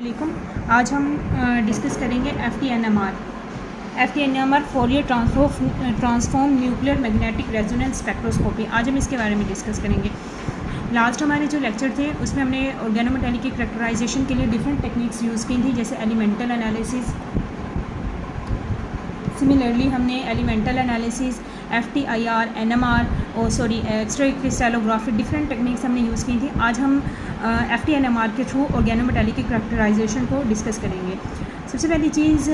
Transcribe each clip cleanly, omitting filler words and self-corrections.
वालेकुम। आज हम डिस्कस करेंगे FTNMR Fourier transform nuclear magnetic resonance spectroscopy. आज हम इसके बारे में डिस्कस करेंगे। लास्ट हमारे जो लेक्चर थे उसमें हमने ऑर्गेनोमेटेलिक की करैक्टराइजेशन के लिए डिफरेंट टेक्निक्स यूज़ की थी, जैसे एलिमेंटल एनालिसिस। सिमिलरली हमने एलिमेंटल एनालिसिस, FTIR, NMR और एक्सरे क्रिस्टलोग्राफी, डिफरेंट टेक्निक्स हमने यूज़ की थी। आज हम FTNMR के थ्रू ऑर्गेनोमेटेलिक की करैक्टराइजेशन को डिस्कस करेंगे। सबसे पहली चीज़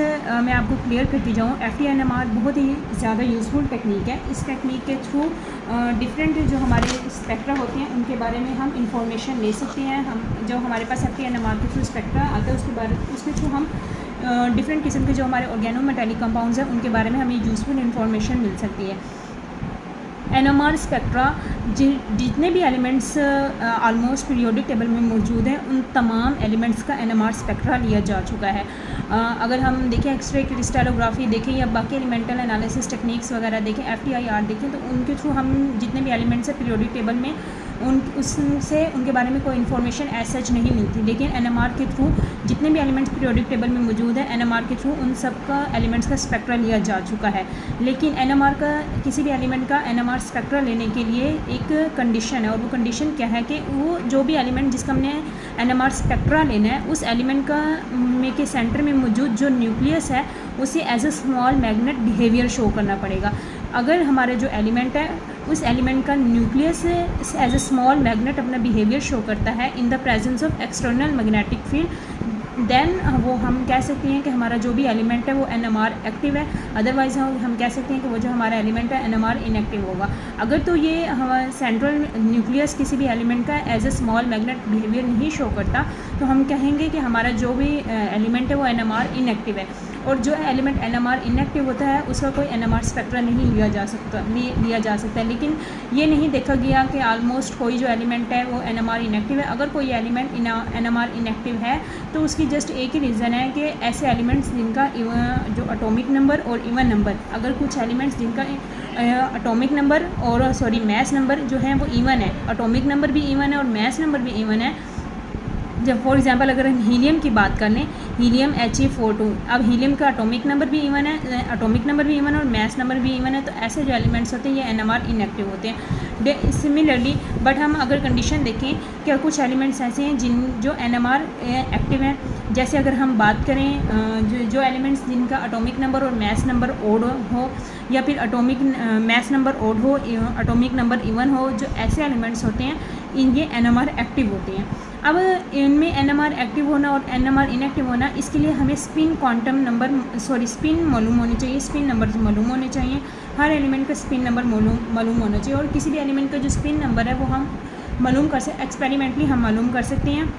मैं आपको क्लियर करती जाऊँ, FTNMR बहुत ही ज़्यादा यूज़फुल टेक्निक है। इस टेक्निक के थ्रू डिफरेंट जो हमारे स्पेक्ट्रा होते हैं उनके बारे में हम इंफॉर्मेशन ले सकते हैं। हम जो हमारे पास FTNMR के थ्रू स्पेक्ट्रा आता है उसके थ्रू हम डिफरेंट किस्म के जो हमारे ऑर्गेनोमेटेलिक कंपाउंड्स हैं उनके बारे में हमें यूज़फुल इन्फॉर्मेशन मिल सकती है। NMR स्पेक्ट्रा जितने भी एलिमेंट्स ऑलमोस्ट पीरियोडिक टेबल में मौजूद हैं उन तमाम एलिमेंट्स का NMR स्पेक्ट्रा लिया जा चुका है। अगर हम देखें एक्सरे क्रिस्टलोग्राफी देखें या बाकी एलिमेंटल एनालिसिस टेक्निक्स वगैरह देखें, FTIR देखें, तो उनके थ्रू हम जितने भी एलिमेंट्स हैं पीरियोडिक टेबल में उससे उनके बारे में कोई इन्फॉर्मेशन एज सच नहीं मिलती। लेकिन NMR के थ्रू जितने भी एलिमेंट्स पीरियोडिक टेबल में मौजूद हैं NMR के थ्रू उन सब का एलिमेंट्स का स्पेक्ट्रा लिया जा चुका है। लेकिन NMR का किसी भी एलिमेंट का NMR स्पेक्ट्रा लेने के लिए एक कंडीशन है, और वो कंडीशन क्या है कि वो जो भी एलिमेंट जिसका हमने NMR स्पेक्ट्रा लेना है उस एलिमेंट का में के सेंटर में मौजूद जो न्यूक्लियस है उसे as a small magnet behaviour show करना पड़ेगा। अगर हमारे जो एलिमेंट है उस एलिमेंट का nucleus as a small magnet अपना बिहेवियर शो करता है in the presence of external magnetic field, then वो हम कह सकते हैं कि हमारा जो भी एलिमेंट है वो NMR एक्टिव है। अदरवाइज़ हम कह सकते हैं कि वो जो हमारा एलिमेंट है NMR इनएक्टिव होगा। अगर तो ये हमारा सेंट्रल न्यूक्लियस किसी भी एलिमेंट का as a small magnet behaviour नहीं शो करता तो हम कहेंगे कि हमारा जो भी एलिमेंट है वो NMR इनएक्टिव है। और जो एलिमेंट NMR इनएक्टिव होता है उसका कोई NMR स्पेक्ट्रा नहीं लिया जा सकता। लेकिन ये नहीं देखा गया कि ऑलमोस्ट कोई जो एलिमेंट है वो NMR इनएक्टिव है। अगर कोई एलिमेंट NMR इनएक्टिव है तो उसकी जस्ट एक ही रीज़न है कि ऐसे एलिमेंट्स जिनका जो एटॉमिक नंबर और इवन नंबर, अगर कुछ एलिमेंट्स जिनका एटॉमिक नंबर और मैस नंबर जो है वो इवन है, एटॉमिक नंबर भी इवन है और मैस नंबर भी इवन है। जब फॉर एग्जांपल अगर हम हीलियम की बात कर लें, हीलियम He42, अब हीलियम का एटॉमिक नंबर भी इवन है, और मैस नंबर भी इवन है, तो ऐसे जो एलिमेंट्स होते हैं ये NMR इनएक्टिव होते हैं। सिमिलरली बट हम अगर कंडीशन देखें कि कुछ एलिमेंट्स ऐसे हैं जो NMR एक्टिव हैं, जैसे अगर हम बात करें जो एलिमेंट्स जिनका एटॉमिक नंबर और मैस नंबर ओड हो, या फिर मैस नंबर ओड हो, एटॉमिक नंबर इवन हो, जो ऐसे एलिमेंट्स होते हैं ये NMR एक्टिव होते हैं। अब इनमें NMR एक्टिव होना और NMR इनएक्टिव होना, इसके लिए हमें स्पिन मालूम होनी चाहिए, स्पिन नंबर मालूम होने चाहिए। हर एलिमेंट का स्पिन नंबर मालूम होना चाहिए, और किसी भी एलिमेंट का जो स्पिन नंबर है वो हम मालूम एक्सपेरिमेंटली हम मालूम कर सकते हैं,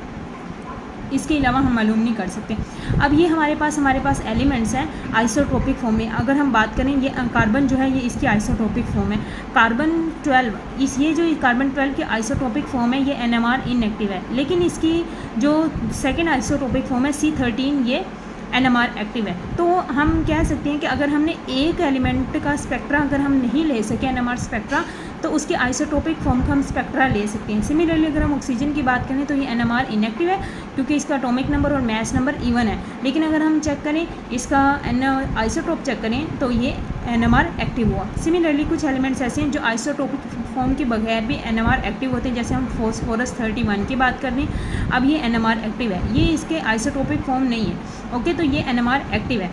इसके अलावा हम मालूम नहीं कर सकते। अब ये हमारे पास एलिमेंट्स हैं आइसोटोपिक फॉर्म में। अगर हम बात करें ये कार्बन जो है ये इसकी आइसोटोपिक फॉर्म है, कार्बन 12 ये जो कार्बन 12 की आइसोटोपिक फॉर्म है ये NMR इनएक्टिव है। लेकिन इसकी जो सेकेंड आइसोटोपिक फॉर्म है C13 ये NMR एक्टिव है। तो हम कह सकते हैं कि अगर हमने एक एलिमेंट का स्पेक्ट्रा अगर हम नहीं ले सके NMR स्पेक्ट्रा, तो उसके आइसोटोपिक फॉर्म का हम स्पेक्ट्रा ले सकते हैं। सिमिलरली अगर हम ऑक्सीजन की बात करें तो ये NMR इनएक्टिव है क्योंकि इसका एटॉमिक नंबर और मैस नंबर इवन है। लेकिन अगर हम चेक करें इसका आइसोटोप चेक करें तो ये NMR एक्टिव हुआ। सिमिलरली कुछ एलिमेंट्स ऐसे हैं जो आइसोटोपिक फॉर्म के बगैर भी NMR एक्टिव होते हैं, जैसे हम फॉस्फोरस 31 की बात कर लें, अब ये NMR एक्टिव है, ये इसके आइसोटोपिक फॉर्म नहीं है। ओके, तो ये NMR एक्टिव है।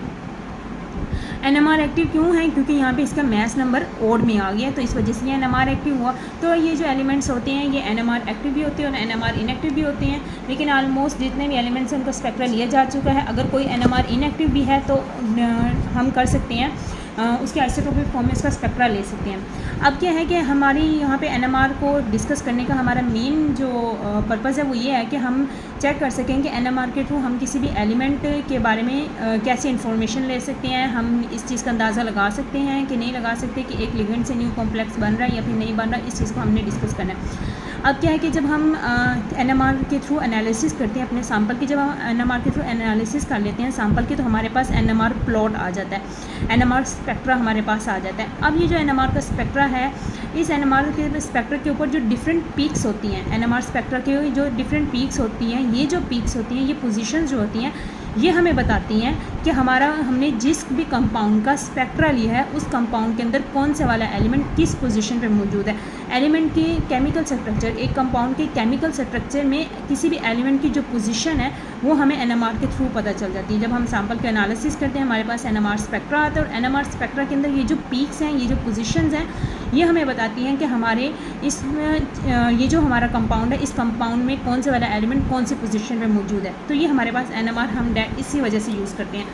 NMR एक्टिव क्यों है? क्योंकि यहाँ पे इसका मैस नंबर ओड में आ गया, तो इस वजह से ये NMR एक्टिव हुआ। तो ये जो एलिमेंट्स होते हैं ये NMR एक्टिव भी होते हैं और NMR इनएक्टिव भी होते हैं। लेकिन ऑलमोस्ट जितने भी एलिमेंट्स हैं उनका स्पेक्ट्रा लिया जा चुका है। अगर कोई NMR इनएक्टिव भी है तो हम कर सकते हैं उसके आइसोटोपिक फॉर्म में इसका स्पेक्ट्रा ले सकते हैं। अब क्या है कि हमारी यहाँ पे NMR को डिस्कस करने का हमारा मेन जो पर्पज़ है वो ये है कि हम चेक कर सकें कि NMR के थ्रू हम किसी भी एलिमेंट के बारे में कैसे इन्फॉर्मेशन ले सकते हैं। हम इस चीज़ का अंदाज़ा लगा सकते हैं कि नहीं लगा सकते कि एक लिगेंड से न्यू कॉम्प्लेक्स बन रहा है या फिर नहीं बन रहा, इस चीज़ को हमने डिस्कस करना है। अब क्या है कि जब हम NMR के थ्रू एनालिसिस करते हैं अपने सैंपल की, जब हम NMR के थ्रू एनालिसिस कर लेते हैं सैंपल की, तो हमारे पास NMR प्लॉट आ जाता है, NMR स्पेक्ट्रा हमारे पास आ जाता है। अब ये जो NMR का स्पेक्ट्रा है, इस NMR के स्पेक्ट्रा के ऊपर जो डिफरेंट पीक्स होती हैं, NMR स्पेक्ट्रा के जो डिफरेंट पीक्स होती हैं, ये जो पीक्स होती हैं, ये पोजीशंस जो होती हैं, ये हमें बताती हैं कि हमने जिस भी कंपाउंड का स्पेक्ट्रा लिया है उस कंपाउंड के अंदर कौन से वाला एलिमेंट किस पोजीशन पे मौजूद है। एलिमेंट की केमिकल स्ट्रक्चर, एक कंपाउंड के केमिकल स्ट्रक्चर में किसी भी एलिमेंट की जो पोजीशन है वो हमें NMR के थ्रू पता चल जाती है। जब हम सैंपल का एनालिसिस करते हैं हमारे पास NMR स्पेक्ट्रा आता है, और NMR स्पेक्ट्रा के अंदर ये जो पीक्स हैं, ये जो पोजीशंस हैं, ये हमें बताती हैं कि हमारे ये जो हमारा कंपाउंड है, इस कंपाउंड में कौन से वाला एलिमेंट कौन सी पोजीशन पे मौजूद है। तो ये हमारे पास NMR हम इसी वजह से यूज़ करते हैं।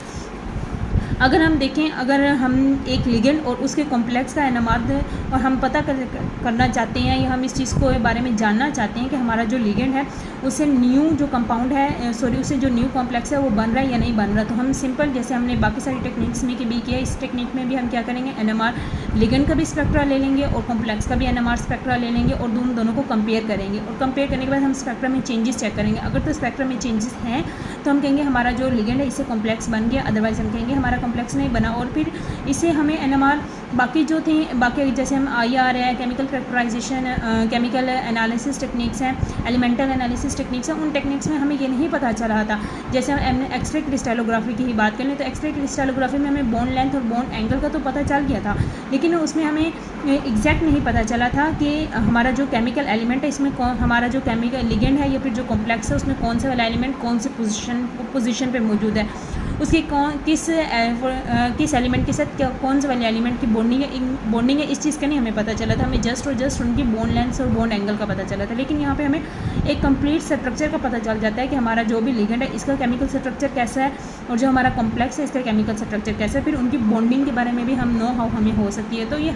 अगर हम देखें, अगर हम एक लिगेंड और उसके कॉम्प्लेक्स का NMR और हम पता करना चाहते हैं या हम इस चीज़ को बारे में जानना चाहते हैं कि हमारा जो लिगेंड है उससे न्यू जो कंपाउंड है, उससे जो न्यू कॉम्प्लेक्स है वो बन रहा है या नहीं बन रहा, तो हम सिंपल जैसे हमने बाकी सारी टेक्निक्स में भी किया, इस टेक्निक में भी हम क्या करेंगे, NMR लिगेंड का भी स्पेक्ट्रा ले लेंगे और कॉम्प्लेक्स का भी NMR स्पेक्ट्रा ले लेंगे और दोनों को कंपेयर करेंगे, और कंपेयर करने के बाद हम स्पेक्ट्रा में चेंजेस चेक करेंगे। अगर तो स्पेक्ट्रा में चेंजेस हैं तो हम कहेंगे हमारा जो लिगेंड है इससे कॉम्प्लेक्स बन गया, अदरवाइज हम कहेंगे हमारा कॉम्प्लेक्स नहीं बना। और फिर इससे हमें NMR बाकी जो थी, बाकी जैसे हम IR है, chemical characterisation, chemical analysis techniques हैं, एलिमेंटल एनालिसिस टेक्निक्स हैं, उन टेक्निक्स में हमें ये नहीं पता चल रहा था। जैसे हम एक्सरे क्रिस्टलोग्राफी की ही बात करें तो एक्सरे क्रिस्टलोग्राफी में हमें बॉन्ड लेंथ और बॉन्ड एंगल का तो पता चल गया था, लेकिन उसमें हमें एग्जैक्ट नहीं पता चला था कि हमारा जो केमिकल एलिमेंट है इसमें हमारा जो केमिकल लिगेंड है या फिर जो कॉम्प्लेक्स है उसमें कौन सा वाला एलिमेंट कौन से पोजीशन पे मौजूद है, उसकी किस एलिमेंट के साथ कौन से वाले एलिमेंट की बॉन्डिंग है, इस चीज़ का नहीं हमें पता चला था। हमें जस्ट उनकी बॉन्ड लेंथ और बॉन्ड एंगल का पता चला था। लेकिन यहाँ पे हमें एक कंप्लीट स्ट्रक्चर का पता चल जाता है कि हमारा जो भी लिगेंड है इसका केमिकल स्ट्रक्चर कैसा है और जो हमारा कॉम्प्लेक्स है इसका केमिकल स्ट्रक्चर कैसा है, फिर उनकी बॉन्डिंग के बारे में भी हम नो हाउ हमें हो सकती है। तो ये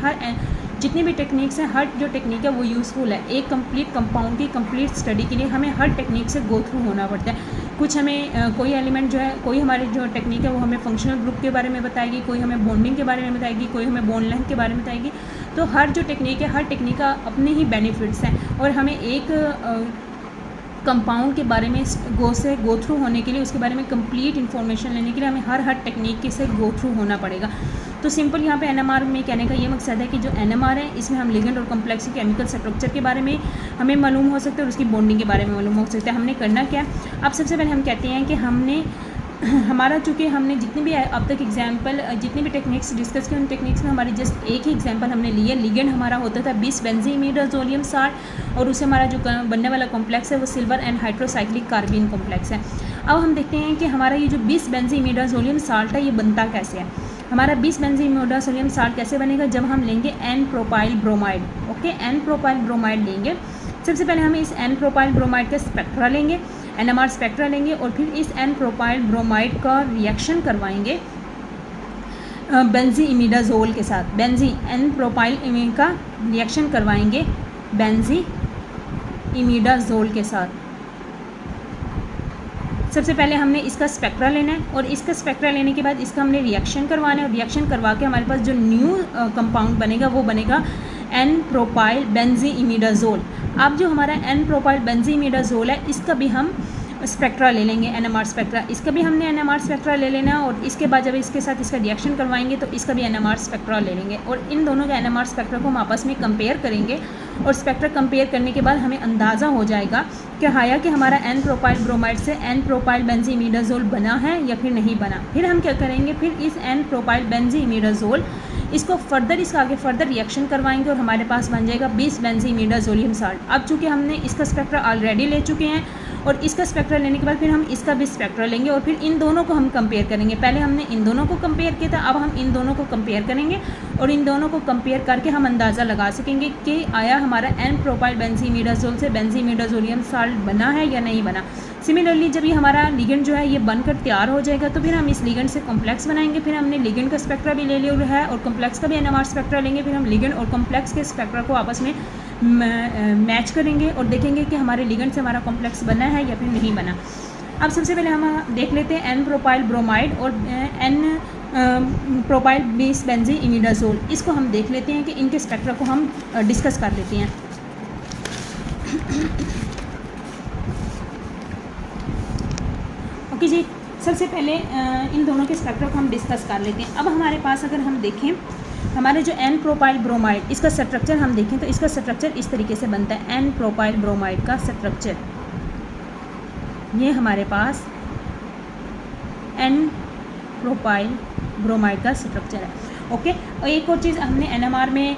जितनी भी टेक्निक्स हैं, हर जो टेक्निक है वो यूज़फुल है। एक कंप्लीट कंपाउंड की कंप्लीट स्टडी के लिए हमें हर टेक्निक से गो थ्रू होना पड़ता है। कुछ हमें कोई एलिमेंट जो है, कोई हमारी जो टेक्निक है वो हमें फंक्शनल ग्रुप के बारे में बताएगी, कोई हमें बॉन्डिंग के बारे में बताएगी, कोई हमें बॉन्ड लेंथ के बारे में बताएगी। तो हर जो टेक्निक है, हर टेक्निक का अपने ही बेनिफिट्स हैं, और हमें एक कंपाउंड के बारे में गो थ्रू होने के लिए, उसके बारे में कंप्लीट इन्फॉर्मेशन लेने के लिए हमें हर टेक्निक से गो थ्रू होना पड़ेगा। तो सिंपल यहाँ पे NMR में कहने का ये मकसद है कि जो NMR है इसमें हम लिगेंड और कॉम्प्लेक्स के केमिकल स्ट्रक्चर के बारे में हमें मालूम हो सकता है और उसकी बॉन्डिंग के बारे में मालूम हो सकता है। हमने करना क्या, अब सबसे पहले हम कहते हैं कि हमारा चूँकि हमने जितनी भी अब तक एग्जाम्पल, जितनी भी टेक्निक्स डिस्कस की, उन टेक्निक्स में हमारी जस्ट एक ही एग्जाम्पल हमने लिया। लिगेंड हमारा होता था bis-benzimidazolium साल्ट, और उससे हमारा जो बनने वाला कॉम्प्लेक्स है वो silver and hydrocyclic carbene complex है। अब हम देखते हैं कि हमारा ये जो bis-benzimidazolium साल्ट है ये बनता कैसे है। हमारा bis-benzimidazolium साल्ट कैसे बनेगा, जब हम लेंगे N-प्रोपाइल ब्रोमाइड। ओके, N-प्रोपाइल ब्रोमाइड लेंगे। सबसे पहले हमें इस N-प्रोपाइल ब्रोमाइड का स्पेक्ट्रा लेंगे, NMR स्पेक्ट्रा लेंगे, और फिर इस N-प्रोपाइल ब्रोमाइड का रिएक्शन करवाएंगे बेंजीइमिडाजोल के साथ। N-प्रोपाइल का रिएक्शन करवाएंगे बेंजीइमिडाजोल के साथ। सबसे पहले हमने इसका स्पेक्ट्रा लेना है, और इसका स्पेक्ट्रा लेने के बाद इसका हमने रिएक्शन करवाना है, और रिएक्शन करवा के हमारे पास जो न्यू कंपाउंड बनेगा वो बनेगा N-प्रोपाइल बेंजीइमिडाजोल। अब जो हमारा N-प्रोपाइल बेंजीइमिडाजोल है इसका भी हम स्पेक्ट्रा ले लेंगे, NMR स्पेक्ट्रा। इसका भी हमने NMR स्पेक्ट्रा ले लेना है, और इसके बाद जब इसके साथ इसका रिएक्शन करवाएंगे तो इसका भी NMR स्पेक्ट्रा ले लेंगे, और इन दोनों का NMR स्पेक्ट्रा को हम आपस में कंपेयर करेंगे। और स्पेक्ट्रा कंपेयर करने के बाद हमें अंदाज़ा हो जाएगा कि हाया कि हमारा N-प्रोपाइल ब्रोमाइड से N-प्रोपाइल बेंजीइमिडाजोल बना है या फिर नहीं बना। फिर हम क्या करेंगे, फिर इस N-प्रोपाइल बेंजीइमिडाजोल इसको इसका आगे फर्दर रिएक्शन करवाएंगे, और हमारे पास बन जाएगा bis-benzimidazolium साल्ट। अब चूँकि हमने इसका स्पेक्ट्रा ऑलरेडी ले चुके हैं, और इसका स्पेक्ट्रा लेने के बाद फिर हम इसका भी स्पेक्ट्रा लेंगे, और फिर इन दोनों को हम कंपेयर करेंगे। पहले हमने इन दोनों को कंपेयर किया था, अब हम इन दोनों को कंपेयर करेंगे, और इन दोनों को कंपेयर करके हम अंदाज़ा लगा सकेंगे कि आया हमारा N-प्रोपाइल बेंजीइमिडाजोल से बेंजीइमिडाजोलियम साल्ट बना है या नहीं बना। सिमिलरली जब ये हमारा लिगेंड जो है ये बनकर तैयार हो जाएगा तो फिर हम इस लिगेंड से कॉम्प्लेक्स बनाएंगे। फिर हमने लिगेंड का स्पेक्ट्रा भी ले लिया है और कॉम्प्लेक्स का भी NMR स्पेक्ट्रा लेंगे। फिर हम लिगेंड और कॉम्प्लेक्स के स्पेक्ट्रा को आपस में मैच करेंगे और देखेंगे कि हमारे लिगेंड से हमारा कॉम्प्लेक्स बना है या फिर नहीं बना। अब सबसे पहले हम देख लेते हैं N-प्रोपाइल ब्रोमाइड और N-प्रोपाइल bis-benzimidazole। इसको हम देख लेते हैं कि इनके स्पेक्ट्रा को हम डिस्कस कर लेते हैं। ओके जी, सबसे पहले इन दोनों के स्ट्रक्चर को हम डिस्कस कर लेते हैं। अब हमारे पास अगर हम देखें हमारे जो एन प्रोपाइल ब्रोमाइड, इसका स्ट्रक्चर हम देखें तो इसका स्ट्रक्चर इस तरीके से बनता है। एन प्रोपाइल ब्रोमाइड का स्ट्रक्चर ये हमारे पास एन प्रोपाइल ब्रोमाइड का स्ट्रक्चर है। ओके, और एक और चीज़ हमने एनएमआर में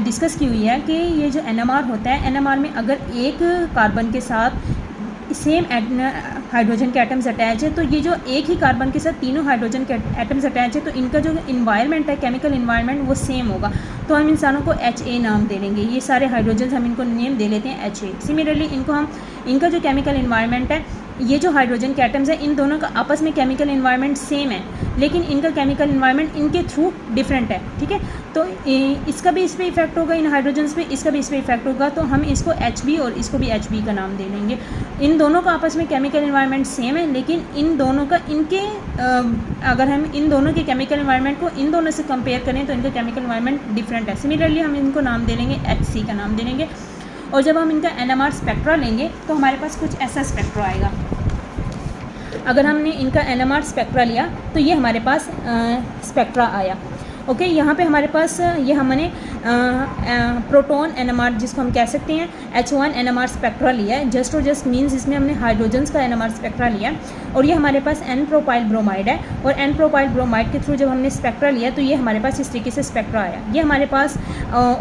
डिस्कस की हुई है कि ये जो एनएमआर होता है, एनएमआर में अगर एक कार्बन के साथ सेम हाइड्रोजन के एटम्स अटैच है, तो ये जो एक ही कार्बन के साथ तीनों हाइड्रोजन के एटम्स अटैच है, तो इनका जो इन्वायरमेंट है, केमिकल इन्वायरमेंट, वो सेम होगा। तो हम इंसानों को HA नाम दे देंगे। ये सारे हाइड्रोजन हम इनको नेम दे लेते हैं HA। सिमिलरली इनका जो केमिकल इन्वायरमेंट है, ये जो हाइड्रोजन के एटम्स है, इन दोनों का आपस में केमिकल इन्वायरमेंट सेम है, लेकिन इनका केमिकल इन्वायरमेंट इनके थ्रू डिफरेंट है। ठीक है, तो इसका भी इस पर इफेक्ट होगा, इन हाइड्रोजन्स पे, इसका भी इस पर इफेक्ट होगा, तो हम इसको HB और इसको भी HB का नाम दे देंगे। इन दोनों का आपस में केमिकल इन्वायरमेंट सेम है, लेकिन इन दोनों का अगर हम इन दोनों के केमिकल इन्वायरमेंट को इन दोनों से कंपेयर करें तो इनका केमिकल इन्वायरमेंट डिफरेंट है। सिमिलरली हम इनको नाम दे लेंगे HC का नाम दे लेंगे। और जब हम इनका NMR स्पेक्ट्रा लेंगे तो हमारे पास कुछ ऐसा स्पेक्ट्रा आएगा। अगर हमने इनका NMR स्पेक्ट्रा लिया तो ये हमारे पास स्पेक्ट्रा आया। ओके, यहाँ पे हमारे पास ये हमने प्रोटॉन NMR जिसको हम कह सकते हैं H1 NMR स्पेक्ट्रा लिया है। जस्ट और जस्ट मीन्स इसमें हमने हाइड्रोजन्स का NMR स्पेक्ट्रा लिया, और ये हमारे पास N प्रोपाइल ब्रोमाइड है, और N प्रोपाइल ब्रोमाइड के थ्रू जब हमने स्पेक्ट्रा लिया तो ये हमारे पास इस तरीके से स्पेक्ट्रा आया। ये हमारे पास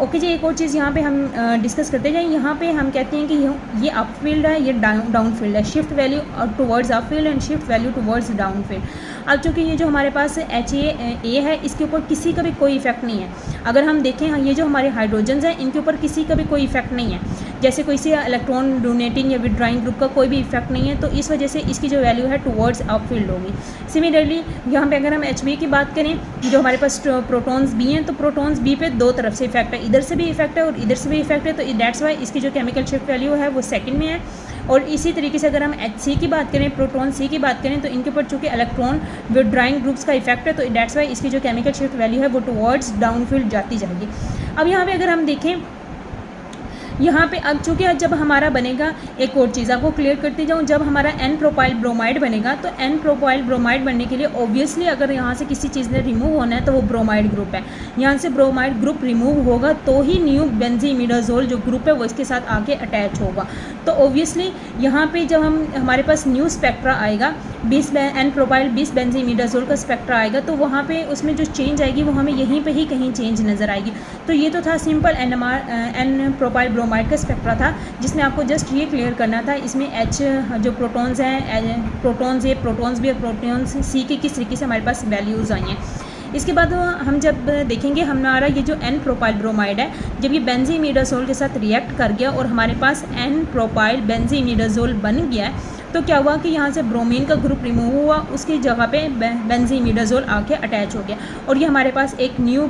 ओके जी, एक और चीज़ यहाँ पे हम डिस्कस करते जाए। यहाँ पे हम कहते हैं कि ये अप फील्ड है, ये डाउन फील्ड है। Shift value towards up field and shift value towards down field. अब चूँकि ये जो हमारे पास HA है, इसके ऊपर किसी का भी कोई इफेक्ट नहीं है। अगर हम देखें ये जो हमारे हाइड्रोजन्स हैं, इनके ऊपर किसी का भी कोई इफेक्ट नहीं है, जैसे कोई से इलेक्ट्रॉन डोनेटिंग या विड्राइंग ग्रुप का कोई भी इफेक्ट नहीं है, तो इस वजह से इसकी जो वैल्यू है टुवर्ड्स अप फील्ड होगी। सिमिलरली यहाँ पे अगर हम HB की बात करें, जो हमारे पास प्रोटॉन्स B हैं, तो प्रोटॉन्स B पे दो तरफ से इफेक्ट है, इधर से भी इफेक्ट है और इधर से भी इफेक्ट है, तो दैट्स वाई इसकी जो केमिकल शिफ्ट वैल्यू है वो सेकंड में है। और इसी तरीके से अगर हम HC की बात करें, प्रोटॉन C की बात करें, तो इनके ऊपर चूँकि इलेक्ट्रॉन विड्राइंग ग्रुप्स का इफेक्ट है, तो दैट्स वाई इसकी जो केमिकल शिफ्ट वैल्यू है वो टुवर्ड्स डाउन फील्ड जाती जाएगी। अब यहाँ पे अगर हम देखें, यहाँ पे अब चूँकि जब हमारा बनेगा, एक और चीज़ आपको क्लियर करती जाऊँ, जब हमारा N प्रोपाइल ब्रोमाइड बनेगा, तो N प्रोपाइल ब्रोमाइड बनने के लिए ऑब्वियसली अगर यहाँ से किसी चीज़ ने रिमूव होना है तो वो ब्रोमाइड ग्रुप है। यहाँ से ब्रोमाइड ग्रुप रिमूव होगा तो ही न्यू बेंजीमिडाजोल जो ग्रुप है वो इसके साथ आके अटैच होगा। तो ऑब्वियसली यहाँ पे जब हमारे पास न्यू स्पेक्ट्रा आएगा, N प्रोपाइल 20 बेंजीमिडाजोल का स्पेक्ट्रा आएगा, तो वहाँ पे उसमें जो चेंज आएगी वो हमें यहीं पे ही कहीं चेंज नज़र आएगी। तो ये तो था सिंपल N प्रोपाइल ब्रोमाइड का स्पेक्ट्रा था, जिसमें आपको जस्ट ये क्लियर करना था इसमें H जो प्रोटॉन्स हैं, प्रोटॉन्स A, प्रोटॉन्स B और प्रोटॉन्स C की किस तरीके से हमारे पास वैल्यूज़ आई हैं। इसके बाद हम जब देखेंगे हमारा ये जो N प्रोपाइल ब्रोमाइड है, जब ये बेंजीमिडाजोल के साथ रिएक्ट कर गया और हमारे पास N प्रोपाइल बेंजीमिडाजोल बन गया है, तो क्या हुआ कि यहाँ से ब्रोमीन का ग्रुप रिमूव हुआ, उसकी जगह पे बेंजीमिडाजोल आके अटैच हो गया, और ये हमारे पास एक न्यू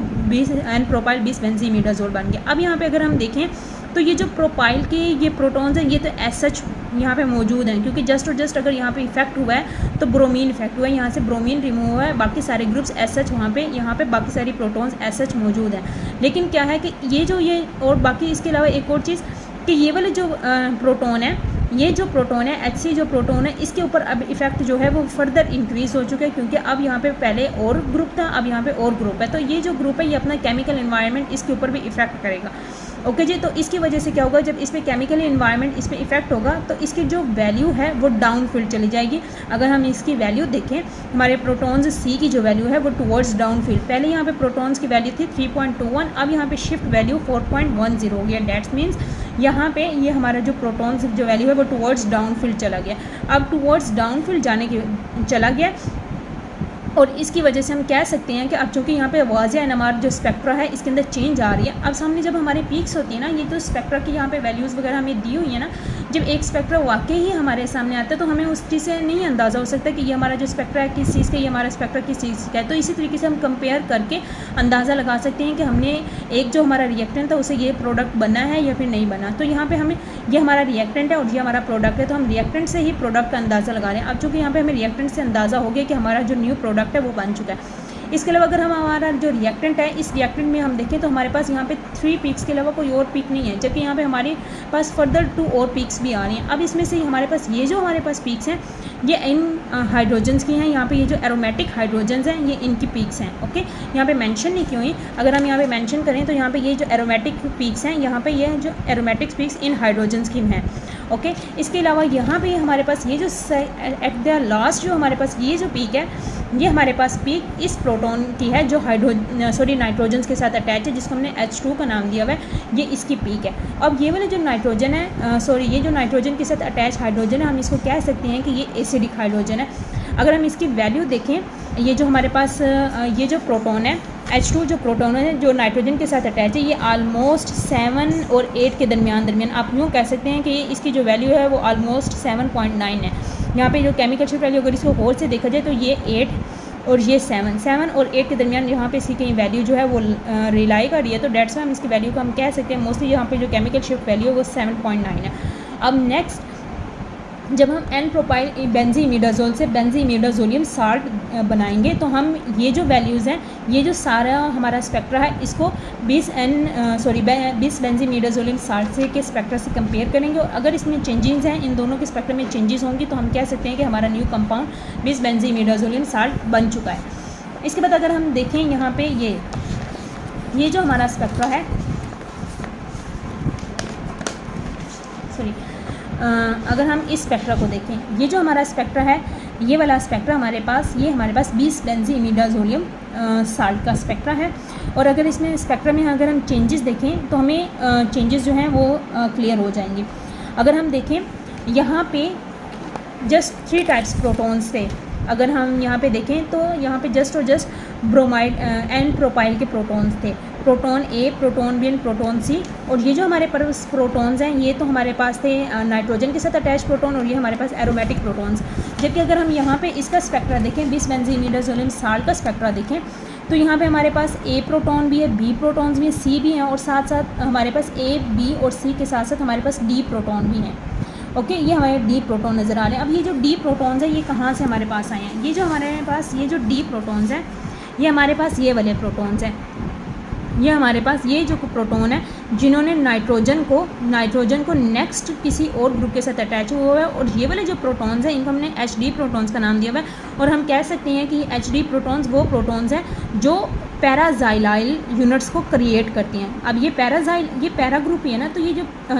N प्रोपाइल 20 बेंजीमिडाजोल बन गया। अब यहाँ पे अगर हम देखें तो ये जो प्रोपाइल के ये प्रोटॉन्स हैं, ये तो एज सच यहाँ पे मौजूद हैं, क्योंकि जस्ट और जस्ट अगर यहाँ पे इफेक्ट हुआ है तो ब्रोमीन इफेक्ट हुआ है, यहाँ से ब्रोमीन रिमूव हुआ है, बाकी सारे ग्रुप्स एज सच यहाँ पे बाकी सारी प्रोटॉन्स एज सच मौजूद हैं। लेकिन क्या है कि ये और बाकी इसके अलावा एक और चीज़ कि ये वाले जो प्रोटॉन है, ये जो प्रोटॉन है HC जो प्रोटॉन है, इसके ऊपर अब इफेक्ट जो है वो फर्दर इंक्रीज़ हो चुका है, क्योंकि अब यहाँ पे पहले और ग्रुप था, अब यहाँ पे और ग्रुप है। तो ये जो ग्रुप है ये अपना केमिकल इन्वायरमेंट इसके ऊपर भी इफेक्ट करेगा। ओके जी, तो इसकी वजह से क्या होगा, जब इस पर केमिकल इन्वायरमेंट इस पर इफेक्ट होगा तो इसकी जो वैल्यू है वो डाउन फील्ड चली जाएगी। अगर हम इसकी वैल्यू देखें, हमारे प्रोटॉन्स C की जो वैल्यू है वो टुवर्ड्स डाउन फील्ड, पहले यहाँ पे प्रोटॉन्स की वैल्यू थी 3.21, अब यहाँ पे शिफ्ट वैल्यू 4.10 हो गया। डैट्स मीन्स यहाँ पे ये हमारा जो प्रोटॉन्स जो वैल्यू है वो टुवर्ड्स डाउन फील्ड चला गया। अब टुवर्ड्स डाउन फील्ड चला गया, और इसकी वजह से हम कह सकते हैं कि अब चूँकि यहाँ पे वाज़ेह NMR जो स्पेक्ट्रा है इसके अंदर चेंज आ रही है। अब सामने जब हमारे पीक्स होती है ना, ये तो स्पेक्ट्रा की यहाँ पे वैल्यूज़ वगैरह हमें दी हुई है ना, जब एक स्पेक्ट्रा वाकई ही हमारे सामने आता है तो हमें उस चीज़ से नहीं अंदाज़ा हो सकता कि ये हमारा जो स्पेक्ट्रा है किस चीज़ का, ये हमारा स्पेक्ट्रा किस चीज़ का है। तो इसी तरीके से हम कंपेयर करके अंदाज़ा लगा सकते हैं कि हमने एक जो हमारा रिएक्टेंट था उसे ये प्रोडक्ट बना है या फिर नहीं बना। तो यहाँ पर हमें ये हमारा रिएक्टेंट है और ये हमारा प्रोडक्ट है, तो हम रिएक्टेंट से ही प्रोडक्ट का अंदाज़ा लगा रहे हैं। अब चूँकि यहाँ पर हमें रिएक्टेंट से अंदाज़ा हो गया कि हमारा जो न्यू प्रोडक्ट है वो बन चुका है। इसके अलावा अगर हम हमारा जो रिएक्टेंट है, इस रिएक्टेंट में हम देखें तो हमारे पास यहाँ पे 3 पीक्स के अलावा कोई और पीक नहीं है, जबकि यहाँ पे हमारे पास फर्दर 2 और पीक्स भी आ रही हैं। अब इसमें से हमारे पास ये जो हमारे पास पीक्स हैं ये इन हाइड्रोजन्स की हैं। यहाँ पे ये जो एरोमेटिक हाइड्रोजन्स हैं ये इनकी पीक्स हैं। ओके, यहाँ पे मेंशन नहीं की हुई। अगर हम यहाँ पे मेंशन करें तो यहाँ पे ये जो एरोमेटिक पीक्स हैं, यहाँ पे ये जो एरोमेटिक पीक्स इन हाइड्रोजन्स की हैं। ओके, इसके अलावा यहाँ पे हमारे पास ये जो एट द लास्ट जो हमारे पास ये जो पीक है, ये हमारे पास पीक इस प्रोटॉन की है जो नाइट्रोजन्स के साथ अटैच है, जिसको हमने H2 का नाम दिया हुआ है, ये इसकी पीक है। अब ये वाला जो नाइट्रोजन है, ये जो नाइट्रोजन के साथ अटैच हाइड्रोजन है, हम इसको कह सकते हैं कि ये एसिडिक हाइड्रोजन है। अगर हम इसकी वैल्यू देखें, ये जो हमारे पास ये जो प्रोटॉन है H2 जो प्रोटॉन है जो नाइट्रोजन के साथ अटैच है, ये आलमोस्ट 7 और 8 के दरमियान आप यूँ कह सकते हैं कि इसकी जो वैल्यू है वो आलमोस्ट 7.9 है। यहाँ पे जो केमिकल शिफ्ट वैल्यू अगर इसको होल से देखा जाए तो ये 8 और ये 7 और 8 के दरमियान यहाँ पे इसकी कहीं वैल्यू जो है वो रिलाई कर रही है, तो डेट्स में हम इसकी वैल्यू को हम कह सकते हैं मोस्टली यहाँ पे जो केमिकल शिफ्ट वैल्यू है वो 7.9 है। अब नेक्स्ट जब हम एन प्रोपाइल बेंजीमिडाजोल से बेंजीमिडाजोलियम साल्ट बनाएंगे तो हम ये जो वैल्यूज़ हैं, ये जो सारा हमारा स्पेक्ट्रा है, इसको 20 बेंजीमिडाजोलियम साल्ट से के स्पेक्ट्रा से कंपेयर करेंगे, और अगर इसमें चेंजेस हैं, इन दोनों के स्पेक्ट्रा में चेंजेस होंगी, तो हम कह सकते हैं कि हमारा न्यू कंपाउंड 20 बेंजीमिडाजोलियम साल्ट बन चुका है। इसके बाद अगर हम देखें यहाँ पे ये जो हमारा स्पेक्ट्रा है, अगर हम इस स्पेक्ट्रा को देखें, ये जो हमारा स्पेक्ट्रा है, ये वाला स्पेक्ट्रा हमारे पास 20 बेंजीमिडाजोलियम साल्ट का स्पेक्ट्रा है। और अगर इसमें स्पेक्ट्रा में अगर हम चेंजेस देखें तो हमें चेंजेस जो हैं वो क्लियर हो जाएंगे। अगर हम देखें यहाँ पे जस्ट 3 टाइप्स प्रोटॉन्स थे। अगर हम यहाँ पे देखें तो यहाँ पे जस्ट ब्रोमाइड एन प्रोपाइल के प्रोटॉन्स थे, proton A, proton B and proton C. और ये जो हमारे पास प्रोटॉन्स हैं ये तो हमारे पास थे नाइट्रोजन के साथ अटैच प्रोटॉन, और ये हमारे पास एरोमेटिक प्रोटॉन्स। जबकि अगर हम यहाँ पे इसका स्पेक्ट्रा देखें, 20 बेंजीमिडाजोलियम साल्ट का स्पेक्ट्रा देखें, तो यहाँ पे हमारे पास ए प्रोटॉन भी है, बी प्रोटॉन्स भी है, सी भी हैं, और साथ साथ हमारे पास ए, बी और सी के साथ साथ हमारे पास डी प्रोटॉन भी हैं। ओके, ये हमारे डी प्रोटॉन नज़र आ रहे हैं। अब ये जो डी प्रोटॉन्स हैं ये कहाँ से हमारे पास आए हैं? ये जो हमारे पास ये जो डी प्रोटॉन्स हैं, ये हमारे पास ये वाले प्रोटॉन्स हैं। ये हमारे पास ये जो प्रोटॉन है जिन्होंने नाइट्रोजन को नेक्स्ट किसी और ग्रुप के साथ अटैच हुआ है, और ये वाले जो प्रोटॉन्स हैं इनको हमने HD प्रोटॉन्स का नाम दिया हुआ है। और हम कह सकते हैं कि HD प्रोटॉन्स वो प्रोटॉन्स हैं जो पैराजाइलाइल यूनिट्स को क्रिएट करती हैं। अब ये पैरा ग्रुप ही है ना, तो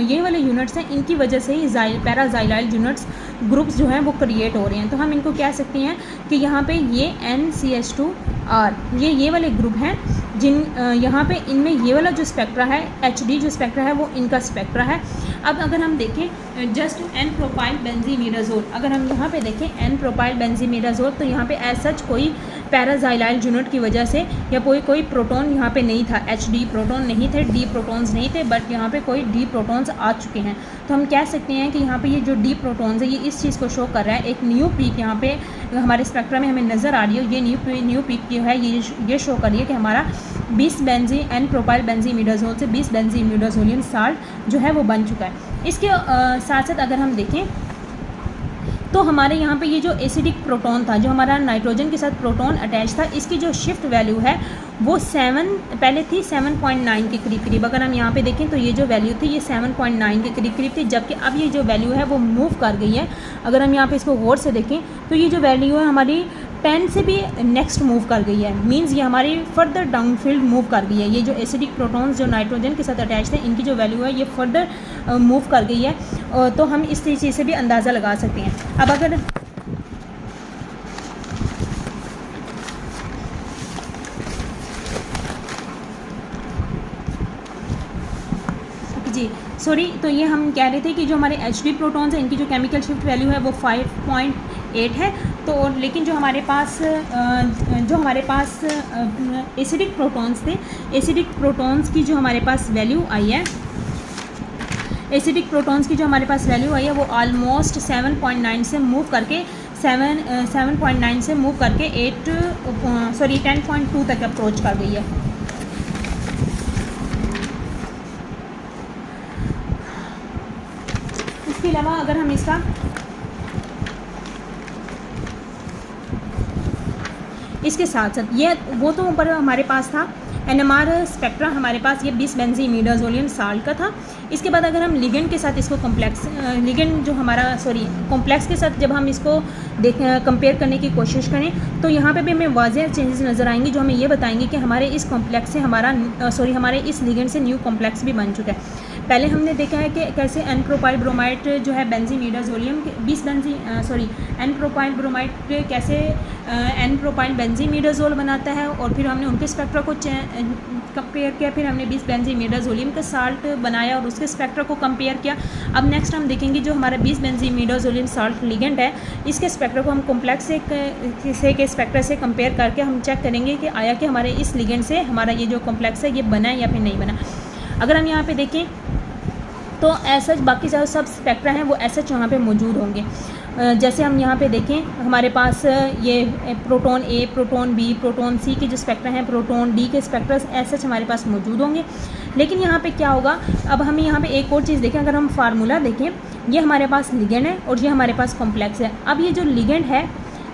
ये वाले यूनिट्स हैं, इनकी वजह से ही पैराजाइलाइल यूनिट्स ग्रुप्स जो हैं वो क्रिएट हो रहे हैं। तो हम इनको कह सकते हैं कि यहाँ पे ये NCH2R ये वाले ग्रुप हैं यहाँ पे इनमें ये वाला जो स्पेक्ट्रा है HD जो स्पेक्ट्रा है वो इनका स्पेक्ट्रा है। अब अगर हम देखें जस्ट एन प्रोपाइल बेंजीमिडाजोल, अगर हम यहाँ पे देखें एन प्रोपाइल बेंजीमिडाजोल, तो यहाँ पे एज सच कोई पैराजाइलाइल यूनिट की वजह से या कोई प्रोटॉन यहाँ पे नहीं था, HD प्रोटॉन नहीं थे, D प्रोटॉन्स नहीं थे, बट यहाँ पे कोई D प्रोटॉन्स आ चुके हैं। तो हम कह सकते हैं कि यहाँ पे ये जो D प्रोटॉन्स है ये इस चीज़ को शो कर रहा है, एक न्यू पीक यहाँ पे हमारे स्पेक्ट्रा में हमें नज़र आ रही है। ये न्यू पीक जो है ये शो कर रही है कि हमारा 20 एन प्रोपाइल बेंजीमिडाजोल से 20 बेंजीमिडाजोलियम साल्ट जो है वो बन चुका है। इसके साथ साथ अगर हम देखें तो हमारे यहाँ पे ये जो एसिडिक प्रोटॉन था, जो हमारा नाइट्रोजन के साथ प्रोटॉन अटैच था, इसकी जो शिफ्ट वैल्यू है वो पहले थी 7.9 के करीब। अगर हम यहाँ पे देखें तो ये जो वैल्यू थी ये 7.9 के करीब थी, जबकि अब ये जो वैल्यू है वो मूव कर गई है। अगर हम यहाँ पे इसको गौर से देखें तो ये जो वैल्यू है हमारी 10 से भी नेक्स्ट मूव कर गई है, मींस ये हमारी फर्दर डाउनफील्ड मूव कर गई है। ये जो एसिडिक प्रोटॉन्स जो नाइट्रोजन के साथ अटैच थे इनकी जो वैल्यू है ये फर्दर मूव कर गई है। तो हम इस चीज़ से भी अंदाज़ा लगा सकते हैं। अब अगर तो ये हम कह रहे थे कि जो हमारे HD प्रोटॉन्स हैं इनकी जो केमिकल शिफ्ट वैल्यू है वो 5.8 है। तो लेकिन जो हमारे पास एसिडिक प्रोटॉन्स थे, एसिडिक प्रोटॉन्स की जो हमारे पास वैल्यू आई है, वो ऑलमोस्ट 7.9 से मूव करके 7.9 से मूव करके 10.2 तक अप्रोच कर गई है। इसके अलावा अगर हम इसके साथ साथ ये वो तो ऊपर हमारे पास था एनएमआर स्पेक्ट्रा, हमारे पास ये 20 बेंजीमिडाज़ोलियम साल्ट का था। इसके बाद अगर हम लिगेंड के साथ इसको लिगेंड जो हमारा कॉम्प्लेक्स के साथ जब हम इसको कंपेयर करने की कोशिश करें तो यहाँ पे भी हमें वाज़ेह चेंजेस नज़र आएंगे जो हमें ये बताएंगे कि हमारे इस कॉम्प्लेक्स से हमारे इस लिगेंड से न्यू कॉम्प्लेक्स भी बन चुका है। पहले हमने देखा है कि कैसे एन प्रोपाइल ब्रोमाइड जो है बेंजीमिडाज़ोलियम एन प्रोपाइल ब्रोमाइड कैसे एन प्रोपाइल बेंजीमिडाज़ोल बनाता है, और फिर हमने उनके स्पेक्ट्रा को कंपेयर किया, फिर हमने 20 बेंजीमिडाज़ोलियम का साल्ट बनाया और उसके स्पेक्ट्रा को कंपेयर किया। अब नेक्स्ट हम देखेंगे जो हमारा 20 बेंजीमिडाज़ोलियम साल्ट लिगेंड है, इसके स्पेक्ट्रा को हम कॉम्प्लेक्स से के स्पेक्ट्रा से कंपेयर करके हम चेक करेंगे कि आया कि हमारे इस लिगेंड से हमारा ये जो कॉम्प्लेक्स है ये बना है या फिर नहीं बना। अगर हम यहाँ पे देखें तो ऐसा बाकी जो सब स्पेक्ट्रा हैं वो ऐसा यहाँ पे मौजूद होंगे। जैसे हम यहाँ पे देखें हमारे पास ये proton A, proton B, proton सी के जो स्पेक्ट्रा हैं, प्रोटॉन डी के स्पेक्ट्रा ऐसे हमारे पास मौजूद होंगे। लेकिन यहाँ पे क्या होगा, अब हमें यहाँ पे एक और चीज़ देखें, अगर हम फार्मूला देखें, ये हमारे पास लिगेंड है और ये हमारे पास कॉम्प्लेक्स है। अब ये जो लिगेंड है,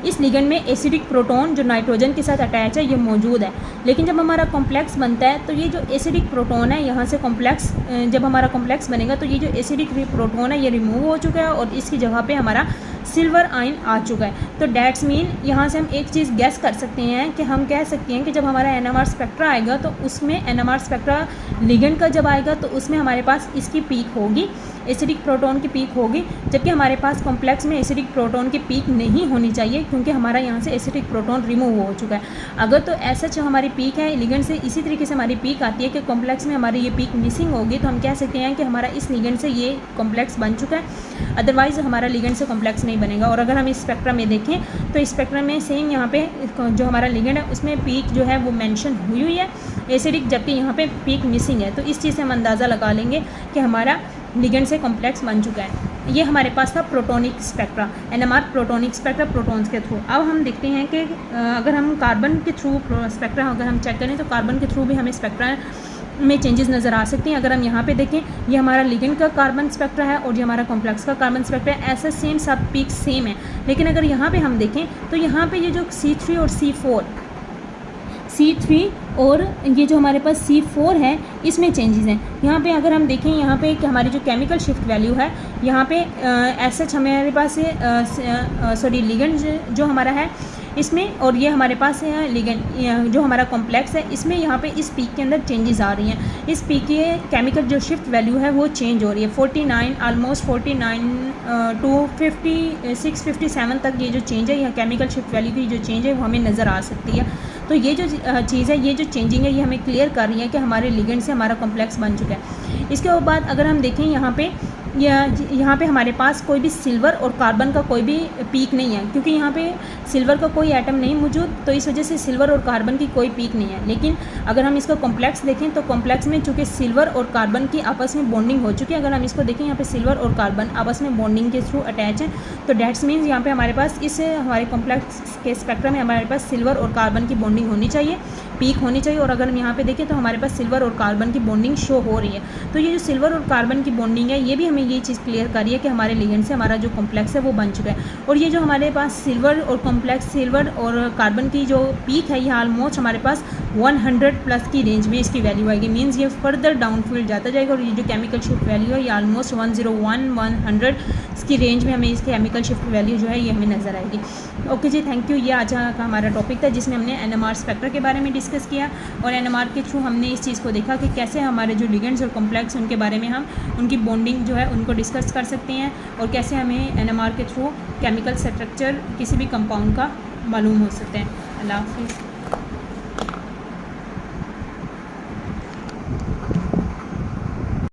इस लिगेंड में एसिडिक प्रोटॉन जो नाइट्रोजन के साथ अटैच है ये मौजूद है। लेकिन जब हमारा कॉम्प्लेक्स बनता है तो ये जो एसिडिक प्रोटॉन है यहाँ से कॉम्प्लेक्स, जब हमारा कॉम्प्लेक्स बनेगा तो ये जो एसिडिक प्रोटॉन है ये रिमूव हो चुका है और इसकी जगह पे हमारा सिल्वर आयन आ चुका है। तो डैट्स मीन यहाँ से हम एक चीज़ गैस कर सकते हैं कि हम कह सकते हैं कि जब हमारा एनएमआर स्पेक्ट्रा आएगा तो उसमें एनएमआर स्पेक्ट्रा लिगेंड का जब आएगा तो उसमें हमारे पास इसकी पीक होगी, एसिडिक प्रोटॉन की पीक होगी, जबकि हमारे पास कॉम्प्लेक्स में एसिडिक प्रोटॉन की पीक नहीं होनी चाहिए क्योंकि हमारा यहाँ से एसिडिक प्रोटॉन रिमूव हो चुका है। अगर तो ऐसा जो हमारी पीक है लिगेंड से इसी तरीके से हमारी पीक आती है कि कॉम्प्लेक्स में हमारी ये पीक मिसिंग होगी, तो हम कह सकते हैं कि हमारा इस लिगेंड से ये कॉम्प्लेक्स बन चुका है, अदरवाइज़ हमारा लिगेंड से कॉम्प्लेक्स नहीं बनेगा। और अगर हम इस स्पेक्ट्रा में देखें तो इस स्पेक्ट्रा में सेम यहाँ पे जो हमारा लिगेंड है उसमें पीक जो है वो मेंशन हुई है एसिडिक, जबकि यहाँ पे पीक मिसिंग है। तो इस चीज़ से हम अंदाज़ा लगा लेंगे कि हमारा लिगेंड से कॉम्प्लेक्स बन चुका है। ये हमारे पास था protonic spectra, NMR protonic spectra protons के थ्रू। अब हम देखते हैं कि अगर हम कार्बन के थ्रू स्पेक्ट्रा अगर हम चेक करें तो कार्बन के थ्रू भी हमें स्पेक्ट्रा में चेंजेस नज़र आ सकती हैं। अगर हम यहाँ पे देखें ये हमारा लिगेंड का कार्बन स्पेक्ट्रा है और ये हमारा कॉम्प्लेक्स का कार्बन स्पेक्ट्रा है, ऐसा सेम सब पीक सेम है। लेकिन अगर यहाँ पे हम देखें तो यहाँ पे ये जो C3 और C3 और ये जो हमारे पास C4 है इसमें चेंजेस हैं। यहाँ पे अगर हम देखें यहाँ पे कि हमारी जो केमिकल शिफ्ट वैल्यू है यहाँ पे ऐसा हमारे पास लिगेंड जो हमारा है इसमें, और ये हमारे पास है लिगेंड जो हमारा कॉम्प्लेक्स है इसमें, यहाँ पे इस पीक के अंदर चेंजेस आ रही हैं। इस पीक के केमिकल जो शिफ्ट वैल्यू है वो चेंज हो रही है 49 ऑलमोस्ट 49 टू 56 57 तक ये जो चेंज है, यह केमिकल शिफ्ट वैल्यू की जो चेंज है वो हमें नज़र आ सकती है। तो ये जो चीज़ है, ये जो चेंजिंग है ये हमें क्लियर कर रही है कि हमारे लिगेंड से हमारा कॉम्प्लेक्स बन चुका है। इसके बाद अगर हम देखें यहाँ पे हमारे पास कोई भी सिल्वर और कार्बन का कोई भी पीक नहीं है, क्योंकि यहाँ पे सिल्वर का कोई एटम नहीं मौजूद, तो इस वजह से सिल्वर और कार्बन की कोई पीक नहीं है। लेकिन अगर हम इसका कॉम्प्लेक्स देखें तो कॉम्प्लेक्स में चूँकि सिल्वर और कार्बन की आपस में बॉन्डिंग हो चुकी है, अगर हम इसको देखें यहाँ पे सिल्वर और कार्बन आपस में बॉन्डिंग के थ्रू अटैच हैं, तो डैट्स मीन्स यहाँ पे हमारे पास इस हमारे कॉम्प्लेक्स के स्पेक्ट्रम में हमारे पास सिल्वर और कार्बन की बॉन्डिंग होनी चाहिए, पीक होनी चाहिए। और अगर हम यहाँ पे देखें तो हमारे पास सिल्वर और कार्बन की बॉन्डिंग शो हो रही है। तो ये जो सिल्वर और कार्बन की बॉन्डिंग है ये भी हमें ये चीज़ क्लियर कर रही है कि हमारे लिगेंड से हमारा जो कॉम्प्लेक्स है वो बन चुका है। और ये जो हमारे पास सिल्वर और कॉम्प्लेक्स सिल्वर और कार्बन की जो पीक है ये ऑलमोस्ट हमारे पास 100 प्लस की रेंज में इसकी वैल्यू आएगी, मीन्स ये फर्दर डाउनफील्ड जाता जाएगा। और ये जो केमिकल शिफ्ट वैल्यू है ये ऑलमोस्ट 101 इसकी रेंज में हमें इसकी केमिकल शिफ्ट वैल्यू जो है ये हमें नज़र आएगी। ओके जी, थैंक यू। ये आज का हमारा टॉपिक था जिसमें हमने एनएमआर स्पेक्ट्रा के बारे में डिस्कस किया और एनएमआर के थ्रू हमने इस चीज़ को देखा कि कैसे हमारे जो लिगेंड्स और कॉम्प्लेक्स उनके बारे में हम उनकी बॉन्डिंग जो है उनको डिस्कस कर सकते हैं और कैसे हमें एनएमआर के थ्रू केमिकल स्ट्रक्चर किसी भी कंपाउंड का मालूम हो सकते हैं। अल्लाह हाफिज़।